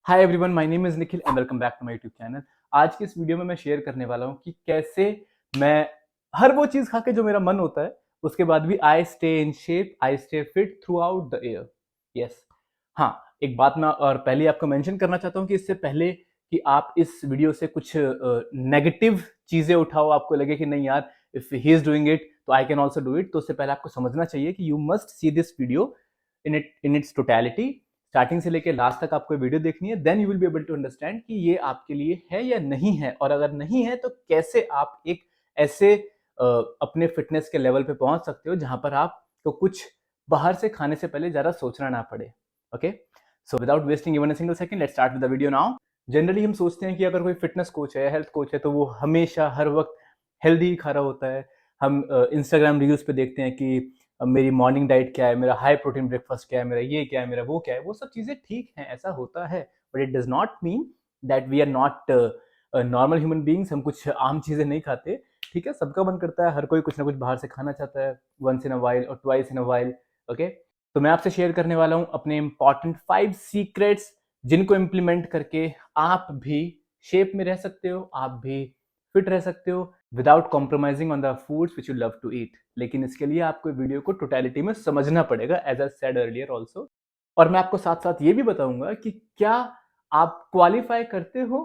Hi everyone, my name is Nikhil and welcome back to my YouTube channel. आज की इस video में मैं शेयर करने वाला हूँ कि कैसे मैं हर वो चीज़ खा के जो मेरा मन होता है उसके बाद भी I stay in shape, I stay fit through out the year. Yes, हाँ, एक बात मैं और पहले आपको मेंशन करना चाहता हूँ कि इससे पहले कि आप इस वीडियो से कुछ नेगेटिव चीज़ें उठाओ, आपको लगे कि नहीं यार, if he is doing it तो I can also do it, तो उससे पहले आपको समझना चाहिए कि you must see this video in its totality. Starting से लेकर लास्ट तक आपको वीडियो देखनी है, then you will be able to understand कि ये आपके लिए है या नहीं है, और अगर नहीं है तो कैसे आप एक ऐसे अपने फिटनेस के लेवल पे पहुंच सकते हो जहां पर आपको कुछ बाहर से खाने से पहले ज़्यादा सोचना ना पड़े। Okay, so without wasting even a single second, let's start with the video now. Generally हम सोचते हैं कि अगर कोई फिटनेस कोच है, हेल्थ कोच है, तो वो हमेशा हर वक्त हेल्दी खा रहा होता है। हम इंस्टाग्राम रील्स पे देखते हैं कि मेरी मॉर्निंग डाइट क्या है, मेरा हाई प्रोटीन ब्रेकफास्ट क्या है, मेरा ये क्या है, मेरा वो क्या है। वो सब चीज़ें ठीक हैं, ऐसा होता है, but it does not mean that we are not normal human beings. हम कुछ आम चीज़ें नहीं खाते। ठीक है, सबका मन करता है, हर कोई कुछ ना कुछ बाहर से खाना चाहता है, वंस इन अ वाइल और twice in a while. Okay, तो मैं आपसे शेयर करने वाला हूँ अपने इंपॉर्टेंट 5 सीक्रेट्स, जिनको इम्प्लीमेंट करके आप भी शेप में रह सकते हो, आप भी फिट रह सकते हो without compromising on the foods which you love to eat. लेकिन इसके लिए आपको वीडियो को टोटलिटी में समझना पड़ेगा, as I said earlier also. और मैं आपको साथ साथ ये भी बताऊंगा कि क्या आप क्वालिफाई करते हो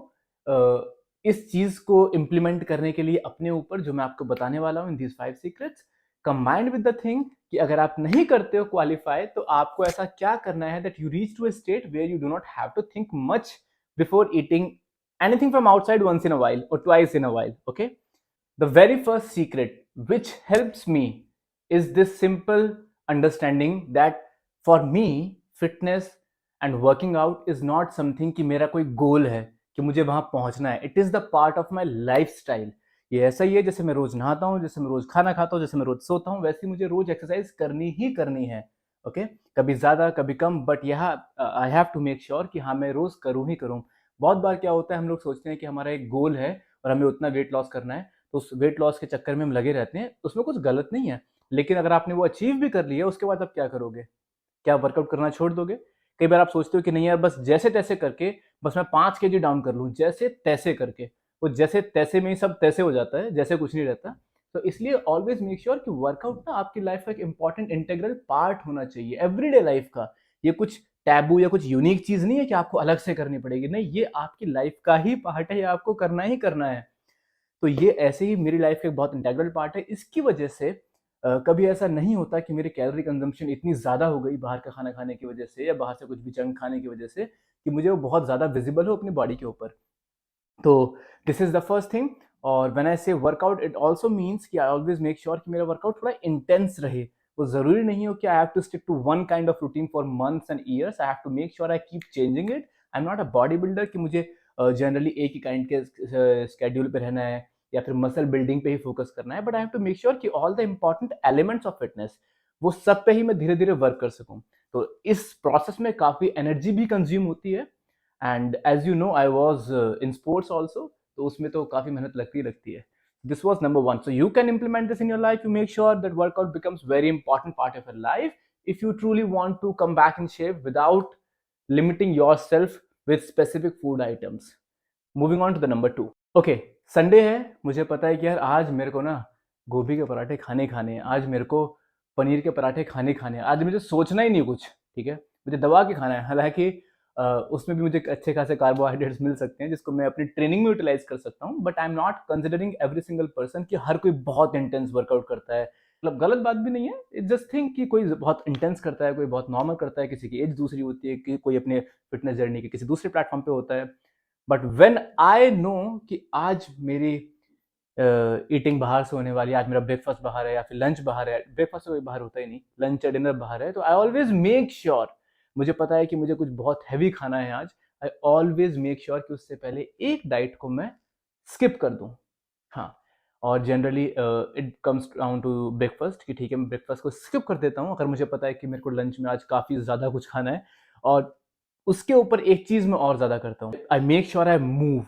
इस चीज को इम्प्लीमेंट करने के लिए अपने ऊपर, जो मैं आपको बताने वाला हूं in these 5 secrets, combined with the thing कि अगर आप नहीं करते हो क्वालिफाई तो आपको ऐसा क्या करना है that you reach to a state where you do not have to think much before eating anything from outside once in a while or twice in a while. Okay, the very first secret which helps me is this simple understanding that for me fitness and working out is not something कि मेरा कोई गोल है कि मुझे वहां पहुंचना है। It is the part of my life style. ये ऐसा ही है जैसे मैं रोज नहाता हूँ, जैसे मैं रोज खाना खाता हूँ, जैसे मैं रोज सोता हूँ, वैसे मुझे रोज एक्सरसाइज करनी ही करनी है। ओके, कभी ज्यादा कभी कम, बट यहाँ I have to make sure कि हाँ, मैं रोज करूँ ही करूँ। बहुत बार क्या होता है, हम लोग सोचते हैं कि हमारा एक गोल है और हमें उतना वेट लॉस करना है, तो उस वेट लॉस के चक्कर में हम लगे रहते हैं। उसमें कुछ गलत नहीं है, लेकिन अगर आपने वो अचीव भी कर लिया उसके बाद आप क्या करोगे? क्या वर्कआउट करना छोड़ दोगे? कई बार आप सोचते हो कि नहीं यार, बस जैसे तैसे करके बस मैं 5 kg डाउन कर लूँ, जैसे तैसे करके। वो जैसे तैसे में ही सब तैसे हो जाता है, जैसे कुछ नहीं रहता। तो इसलिए ऑलवेज मेक श्योर कि वर्कआउट ना आपकी लाइफ का एक इंपॉर्टेंट इंटेग्रल पार्ट होना चाहिए, एवरीडे लाइफ का। ये कुछ टैबू या कुछ यूनिक चीज नहीं है कि आपको अलग से करनी पड़ेगी, नहीं, ये आपकी लाइफ का ही पार्ट है, ये आपको करना ही करना है। तो ये ऐसे ही मेरी लाइफ का एक बहुत इंटेग्रल पार्ट है। इसकी वजह से कभी ऐसा नहीं होता कि मेरी कैलोरी कंजम्पशन इतनी ज़्यादा हो गई बाहर का खाना खाने की वजह से या बाहर से कुछ भी जंक खाने की वजह से कि मुझे वो बहुत ज़्यादा विजिबल हो अपनी बॉडी के ऊपर। तो this is the first thing. और व्हेन आई से वर्कआउट, इट आल्सो मीन्स कि आई ऑलवेज मेक श्योर कि मेरा वर्कआउट थोड़ा इंटेंस रहे। वो जरूरी नहीं हो कि I have to stick to one kind of routine for months and years. I have to make sure I keep changing it. I am not a body builder कि मुझे जनरली एक ही काइंड के स्केड्यूल पे रहना है या फिर muscle building पे ही फोकस करना है, but I have to make sure कि all the important elements of fitness, वो सब पे ही मैं धीरे धीरे वर्क कर सकूं। तो इस प्रोसेस में काफी एनर्जी भी कंज्यूम होती है, and as you know I was in sports also, तो उसमें तो काफी मेहनत लगती है। This was number one. So you can implement this in your life, you make sure that workout becomes very important part of your life if you truly want to come back in shape without limiting yourself with specific food items. Moving on to the number 2. Okay, Sunday है, मुझे पता है कि यार आज मेरे को ना गोभी के पराठे खाने हैं, आज मेरे को पनीर के पराठे खाने हैं, आज मुझे सोचना ही नहीं कुछ। ठीक है, मुझे दबा के खाना है। हालांकि उसमें भी मुझे अच्छे खासे कार्बोहाइड्रेट्स मिल सकते हैं जिसको मैं अपनी ट्रेनिंग में यूटिलाइज कर सकता हूँ, but I am not considering every single person कि हर कोई बहुत इंटेंस वर्कआउट करता है। मतलब गलत बात भी नहीं है, इट्स जस्ट थिंक कि कोई बहुत इंटेंस करता है, कोई बहुत नॉर्मल करता है, किसी की एज दूसरी होती है, कि कोई अपने फिटनेस जर्नी के किसी दूसरे प्लेटफॉर्म पे होता है। बट वेन आई नो कि आज मेरी ईटिंग बाहर से होने वाली है, आज मेरा ब्रेकफास्ट बाहर है या फिर लंच बाहर है, ब्रेकफास्ट तो कोई बाहर होता ही नहीं, लंच या डिनर बाहर है, तो आई ऑलवेज मेक श्योर, मुझे पता है कि मुझे कुछ बहुत हैवी खाना है आज, आई ऑलवेज मेक श्योर कि उससे पहले एक डाइट को मैं स्किप कर दूं। हाँ, और generally it comes down to breakfast कि ठीक है, मैं ब्रेकफास्ट को स्किप कर देता हूँ अगर मुझे पता है कि मेरे को लंच में आज काफ़ी ज़्यादा कुछ खाना है। और उसके ऊपर एक चीज़ मैं और ज़्यादा करता हूँ, I make sure I move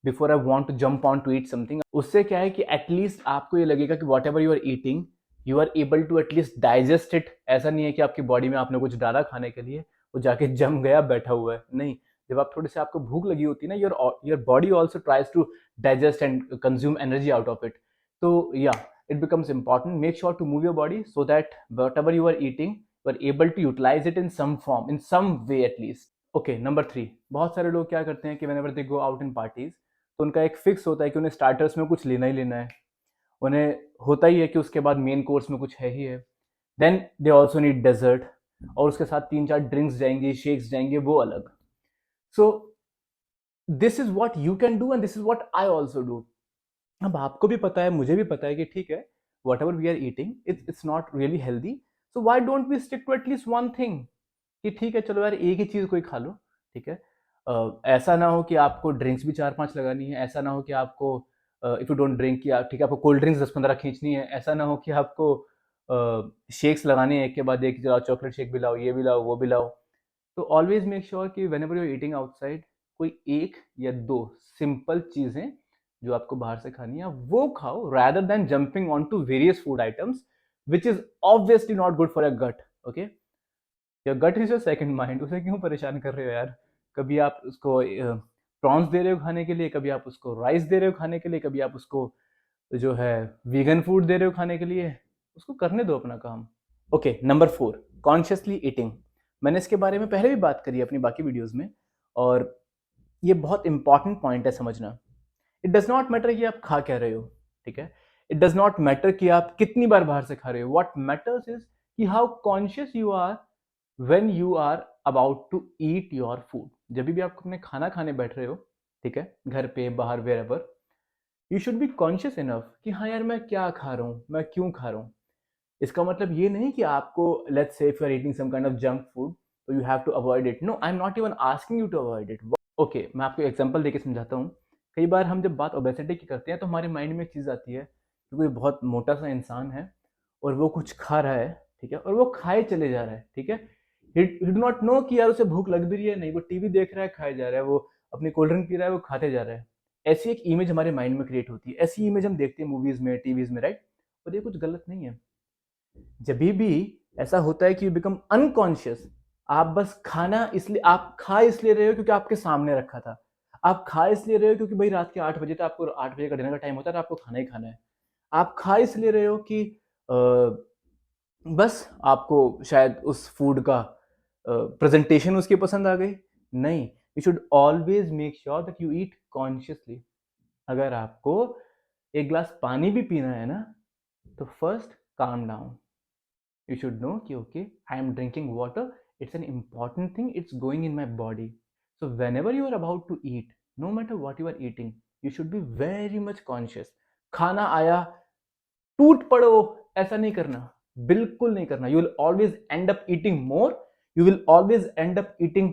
before I want to jump on to eat something. उससे क्या है कि एटलीस्ट आपको ये लगेगा कि whatever you are eating, you are able to at least digest it. ऐसा नहीं है कि आपकी बॉडी में आपने कुछ डाला खाने के लिए, वो जाके जम गया, बैठा हुआ है, नहीं। जब आप थोड़े से आपको भूख लगी होती है ना, your body also tries to digest and consume energy out of it. तो या it becomes important. Make sure to move your body so that whatever you are eating, you are able to utilize it in some form, in some way at least. Okay, number 3. बहुत सारे लोग क्या करते हैं कि whenever they go out in parties, तो उनका एक फिक्स होता है कि उन्हें स्टार्टर्स में कुछ लेना ही लेना है. उन्हें होता ही है कि उसके बाद मेन कोर्स में कुछ है ही है. Then they also need dessert, और उसके साथ 3-4 ड्रिंक्स जाएंगे, शेक्स जाएंगे, वो अलग. So this is what you can do and this is what I also do. अब आपको भी पता है, मुझे भी पता है कि ठीक है, whatever we are eating it's not really healthy. So why don't we stick to at least one thing, कि ठीक है चलो यार एक ही चीज़ कोई खा लो. ठीक है, ऐसा ना हो कि आपको ड्रिंक्स भी 4-5 लगानी है. ऐसा ना हो कि आपको इफ़ यू डोंट ड्रिंक, या ठीक है आपको कोल्ड ड्रिंक्स 10-15 खींचनी है. ऐसा ना हो कि आपको शेक्स लगाने हैं एक के बाद एक, चलो चॉकलेट शेक भी लाओ, ये भी लाओ, वो भी लाओ. तो ऑलवेज मेक श्योर कि whenever you are eating outside, कोई एक या दो सिंपल चीज़ें जो आपको बाहर से खानी है वो खाओ, rather than jumping onto various food items which is obviously not good for your gut. Okay, your gut is your second mind. उसे क्यों परेशान कर रहे हो यार? कभी आप उसको प्रॉन्स दे रहे हो खाने के लिए, कभी आप उसको राइस दे रहे हो खाने के लिए, कभी आप उसको जो है वीगन फूड दे रहे हो खाने के लिए. उसको करने दो अपना काम. Okay, number 4, consciously eating. मैंने इसके बारे में पहले भी बात करी है अपनी बाकी वीडियोस में, और ये बहुत इंपॉर्टेंट पॉइंट है समझना. इट डज नॉट मैटर कि आप खा क्या रहे हो. ठीक है, इट डज नॉट मैटर कि आप कितनी बार बाहर से खा रहे हो. व्हाट मैटर्स इज कि how conscious you are when you are about to eat your food. जब भी आप अपने खाना खाने बैठ रहे हो, ठीक है, घर पे, बाहर, wherever, you should be conscious enough कि हाँ यार मैं क्या खा रहा हूँ, मैं क्यों खा रहा हूँ. इसका मतलब ये नहीं कि आपको, let's say if you are eating some kind of junk food, तो you have to avoid it. No, I am not even asking you to avoid it. Okay, मैं आपको एग्जांपल देके समझाता हूँ. कई बार हम जब बात ओबेसिटी की करते हैं तो हमारे माइंड में एक चीज़ आती है कि कोई बहुत मोटा सा इंसान है और वो कुछ खा रहा है, ठीक है, और वो खाए चले जा रहा है. ठीक है, ही डू नॉट नो कि यार उसे भूख लग भी रही है नहीं, वो टीवी देख रहा है, खाए जा रहा है, वो अपनी कोल्ड ड्रिंक पी रहा है, वो खाते जा रहा है. ऐसी एक इमेज हमारे माइंड में क्रिएट होती है. ऐसी इमेज हम देखते हैं मूवीज में, टीवीज में, राइट. और ये कुछ गलत नहीं है. जब भी ऐसा होता है कि यू बिकम अनकॉन्शियस, आप बस खाना इसलिए, आप खा इसलिए रहे हो क्योंकि आपके सामने रखा था. आप खा इसलिए रहे हो क्योंकि भाई रात के 8 बजे तक, आपको 8 बजे का डिनर का टाइम होता है, आपको खाना ही खाना है. आप खा इसलिए रहे हो कि बस आपको शायद उस फूड का प्रेजेंटेशन उसकी पसंद आ गई. नहीं, you should always make sure that you eat consciously. अगर आपको एक ग्लास पानी भी पीना है ना, तो first calm down. You should know कि okay, I am drinking water. It's an important thing. It's going in my body. So whenever you are about to eat, no matter what you are eating, you should be very much conscious. खाना आया, टूट पड़ो, ऐसा नहीं करना, बिल्कुल नहीं करना. You will always end up eating more. You will always end up eating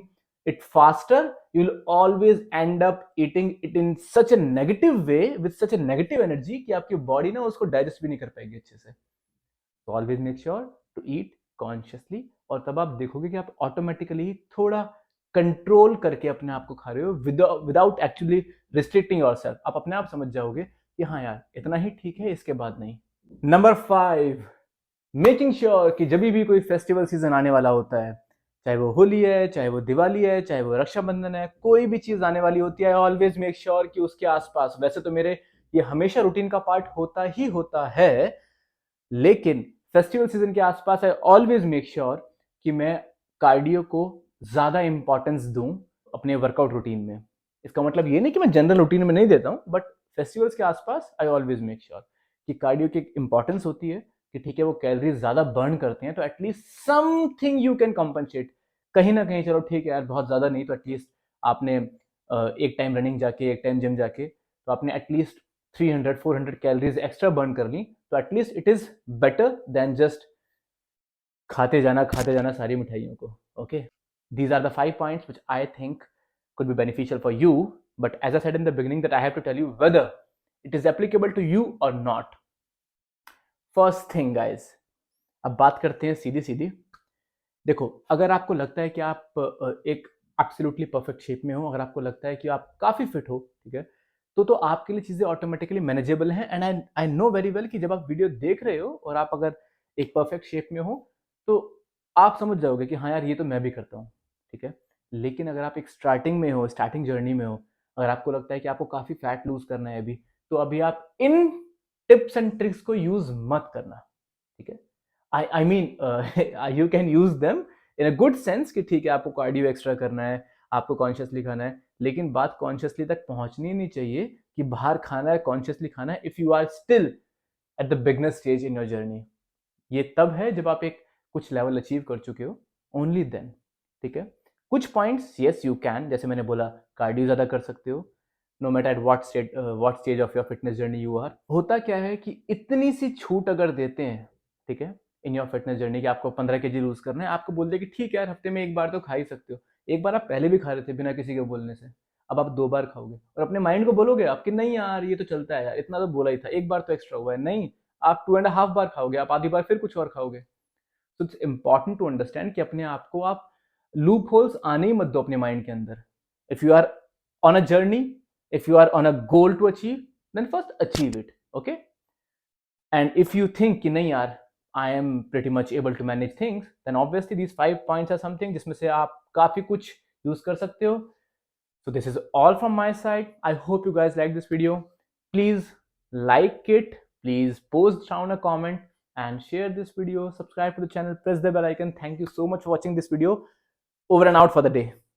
it faster. You will always end up eating it in such a negative way, with such a negative energy कि आपकी body ना उसको digest भी नहीं कर पाएगी अच्छे से. तो always make sure to eat consciously, और तब आप देखोगे कि आप ऑटोमेटिकली थोड़ा कंट्रोल करके अपने आप को खा रहे हो, विदाउट एक्चुअली रिस्ट्रिक्टिंग योरसेल्फ. आप अपने आप समझ जाओगे कि हाँ यार इतना ही ठीक है, इसके बाद नहीं. नंबर 5, मेकिंग श्योर कि जब भी कोई फेस्टिवल सीजन आने वाला होता है, चाहे वो होली है, चाहे वो दिवाली है, चाहे वो रक्षाबंधन है, कोई भी चीज आने वाली होती है, ऑलवेज मेक श्योर कि उसके आसपास, वैसे तो मेरे ये हमेशा रूटीन का पार्ट होता ही होता है, लेकिन फेस्टिवल सीजन के आसपास आई ऑलवेज मेक श्योर कि मैं कार्डियो को ज्यादा इंपॉर्टेंस दूं अपने वर्कआउट रूटीन में. इसका मतलब ये नहीं कि मैं जनरल रूटीन में नहीं देता हूं, बट फेस्टिवल्स के आसपास आई ऑलवेज मेक श्योर कि कार्डियो की इंपॉर्टेंस होती है, कि ठीक है वो कैलोरीज ज्यादा बर्न करते हैं, तो at least something you can compensate. कहीं ना कहीं चलो ठीक है यार, बहुत ज्यादा नहीं तो एटलीस्ट आपने एक टाइम रनिंग जाके, एक टाइम जिम जाके, तो आपने एटलीस्ट 300-400 कैलोरीज एक्स्ट्रा बर्न कर ली, तो at least it is better than just खाते जाना सारी मिठाइयों को. Okay, these are the 5 points which I think could be beneficial for you, but as I said in the beginning that I have to tell you whether it is applicable to you or not. First thing guys, अब बात करते हैं सीधी सीधी. देखो, अगर आपको लगता है कि आप एक एब्सोल्युटली परफेक्ट शेप में हो, अगर आपको लगता है कि आप काफ़ी फिट हो, ठीक है, तो आपके लिए चीज़ें ऑटोमेटिकली मैनेजेबल हैं. And I know very well कि जब आप वीडियो देख रहे हो और आप अगर एक परफेक्ट शेप में हो, तो आप समझ जाओगे कि हाँ यार ये तो मैं भी करता हूँ. ठीक है, लेकिन अगर आप एक स्टार्टिंग में हो, स्टार्टिंग जर्नी में हो, अगर आपको लगता है कि आपको काफ़ी फैट लूज़ करना है अभी, तो अभी आप इन टिप्स एंड ट्रिक्स को यूज़ मत करना, ठीक है? I mean you can use them in a good sense कि ठीक है, आपको कार्डियो एक्स्ट्रा करना है, आपको कॉन्शियसली खाना है, लेकिन बात कॉन्शियसली तक पहुँचनी नहीं चाहिए कि बाहर खाना है, कॉन्शियसली खाना है, if you are still at the beginner stage in your journey. ये तब है जब आप एक कुछ लेवल अचीव कर चुके हो, ओनली देन, ठीक है? कुछ पॉइंट्स येस यू कैन, जैसे मैंने बोला, कार्डियो ज़्यादा कर सकते हो, no matter at what stage of your fitness journey you are. होता क्या है कि इतनी सी छूट अगर देते हैं, ठीक है, इन योर फिटनेस जर्नी, कि आपको 15 केजी लूज करना है, आपको बोलते हैं कि ठीक है यार, हफ्ते में एक बार तो खा ही सकते हो। एक बार आप पहले भी खा रहे थे बिना किसी के बोलने से, अब आप 2 बार खाओगे और अपने माइंड को बोलोगे आप कि नहीं यार, ये तो चलता है यार, इतना तो बोला ही था, एक बार तो एक्स्ट्रा हुआ है। नहीं, आप 2.5 बार खाओगे, आप आधी बार फिर कुछ और खाओगे। तो इट्स इंपॉर्टेंट टू अंडरस्टैंड कि अपने आप को आप लूप होल्स आने ही मत दो अपने माइंड के अंदर। If you are on a journey, if you are on a goal to achieve, then first achieve it, okay? And if you think कि नहीं यार, I am pretty much able to manage things, then obviously these 5 points are something जिसमें से आप काफी कुछ use कर सकते हो। So this is all from my side. I hope you guys like this video. Please like it. Please post down a comment and share this video. Subscribe to the channel. Press the bell icon. Thank you so much for watching this video. Over and out for the day.